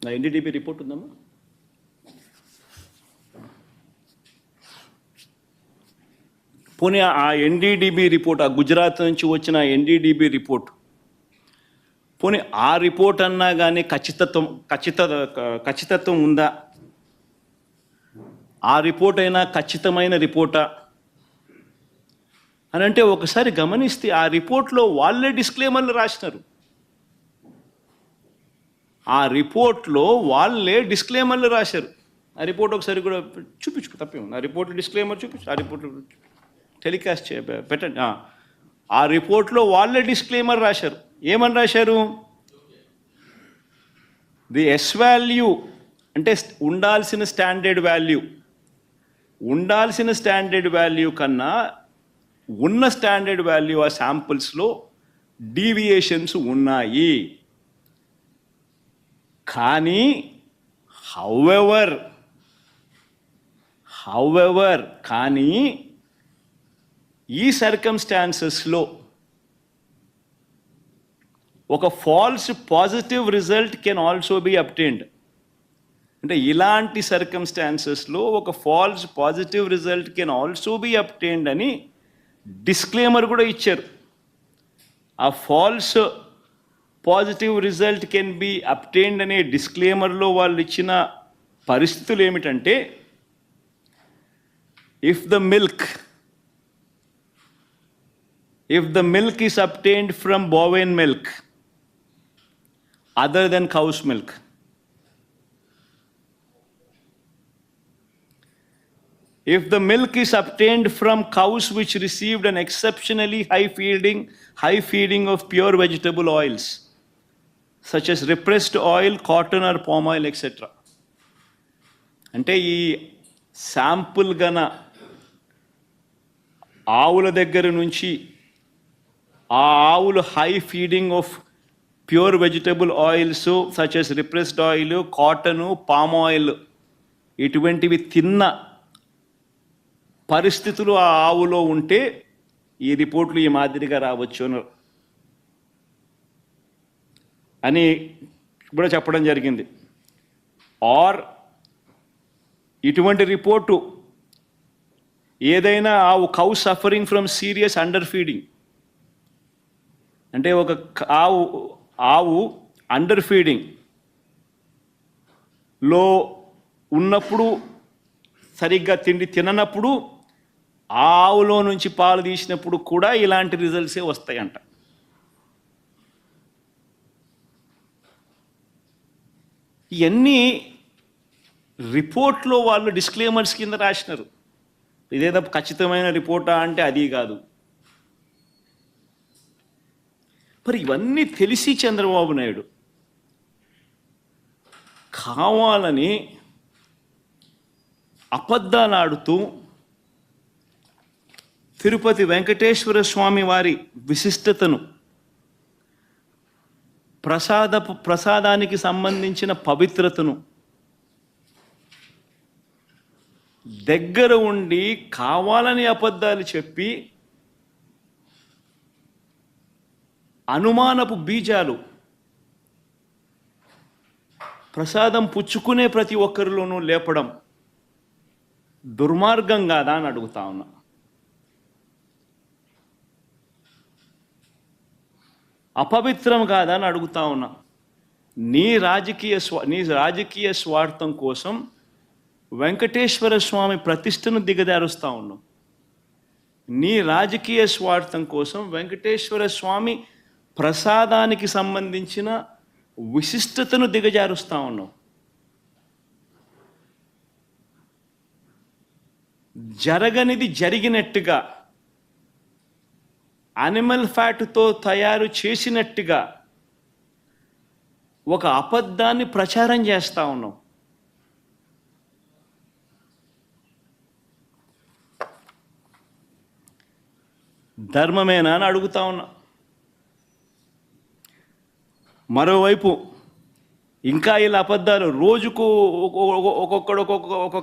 నా NDDB report ఉందమ్మా? పోనీ ఆ ఎన్డీడీబీ రిపోర్ట్, ఆ గుజరాత్ నుంచి వచ్చిన ఎన్డీడీబీ రిపోర్ట్, పోనీ ఆ రిపోర్ట్ అన్నా కానీ ఖచ్చితత్వం ఉందా? ఆ రిపోర్ట్ అయినా ఖచ్చితమైన రిపోర్టా అని అంటే ఒకసారి గమనిస్తే ఆ రిపోర్ట్లో వాళ్ళే డిస్క్లైమర్లు రాసినారు. ఆ రిపోర్ట్లో వాళ్ళే డిస్క్లైమర్లు రాశారు. ఆ రిపోర్ట్ ఒకసారి కూడా చూపించుకో, తప్పేముంది. ఆ రిపోర్ట్ డిస్క్లైమర్ చూపించు, ఆ రిపోర్ట్ టెలికాస్ట్ పెట్టండి. ఆ రిపోర్ట్లో వాళ్ళే డిస్క్లైమర్ రాశారు. ఏమని రాశారు? ది ఎస్ వాల్యూ అంటే ఉండాల్సిన స్టాండర్డ్ వాల్యూ కన్నా ఉన్న స్టాండర్డ్ వాల్యూ ఆ శాంపుల్స్లో డీవియేషన్స్ ఉన్నాయి. కానీ హౌఎవర్ కానీ ఈ సర్కమ్స్టాన్సెస్లో ఒక falls positive result can also be obtained. అంటే ఇలాంటి సర్కమ్స్టాన్సెస్లో ఒక falls positive result can also be obtained అని డిస్క్లైమర్ కూడా ఇచ్చారు. ఆ falls positive result can be obtained అనే డిస్క్లైమర్లో వాళ్ళు ఇచ్చిన పరిస్థితులు ఏమిటంటే, if the milk is obtained from bovine milk other than cow's milk, if the milk is obtained from cows which received an exceptionally high feeding of pure vegetable oils such as repressed oil, cotton or palm oil, etc. అంటే ఈ sample గన ఆవుల దగ్గర నుంచి ఆ ఆవులు high feeding of pure vegetable oils such as repressed oil, cotton, palm oil ఇటువంటివి తిన్న పరిస్థితులు ఆ ఆవులో ఉంటే ఈ రిపోర్ట్లు ఈ మాదిరిగా రావచ్చు అని కూడా చెప్పడం జరిగింది. ఆర్ ఇటువంటి రిపోర్టు ఏదైనా cow suffering from serious under feeding, అంటే ఒక ఆవు అండర్ ఫీడింగ్లో ఉన్నప్పుడు, సరిగ్గా తిండి తిననప్పుడు, ఆ ఆవులో నుంచి పాలు తీసినప్పుడు కూడా ఇలాంటి రిజల్ట్సే వస్తాయంట. ఇవన్నీ రిపోర్ట్లో వాళ్ళు డిస్క్లైమర్స్ కింద రాసినారు. ఇదేదో ఖచ్చితమైన రిపోర్టా అంటే అది కాదు. మరి ఇవన్నీ తెలిసి చంద్రబాబు నాయుడు కావాలని అబద్ధాలు ఆడుతూ తిరుపతి వెంకటేశ్వర స్వామి వారి విశిష్టతను, ప్రసాదానికి సంబంధించిన పవిత్రతను దగ్గర ఉండి కావాలని అబద్ధాలు చెప్పి అనుమానపు బీజాలు ప్రసాదం పుచ్చుకునే ప్రతి ఒక్కరిలోనూ లేపడం దుర్మార్గం కాదా అని అడుగుతా ఉన్నా. అపవిత్రం కాదా అని అడుగుతా ఉన్నా. నీ రాజకీయ స్వార్థం కోసం వెంకటేశ్వర స్వామి ప్రతిష్టను దిగజారుస్తూ ఉన్నావు. నీ రాజకీయ స్వార్థం కోసం వెంకటేశ్వర స్వామి ప్రసాదానికి సంబంధించిన విశిష్టతను దిగజారుస్తూ ఉన్నావు. జరగనిది జరిగినట్టుగా, యానిమల్ ఫ్యాట్తో తయారు చేసినట్టుగా ఒక అబద్ధాన్ని ప్రచారం చేస్తూ ఉన్నావు. ధర్మమేనా అని అడుగుతా ఉన్నా. మరోవైపు ఇంకా ఇలా అబద్ధాలు రోజుకు ఒక్కొక్క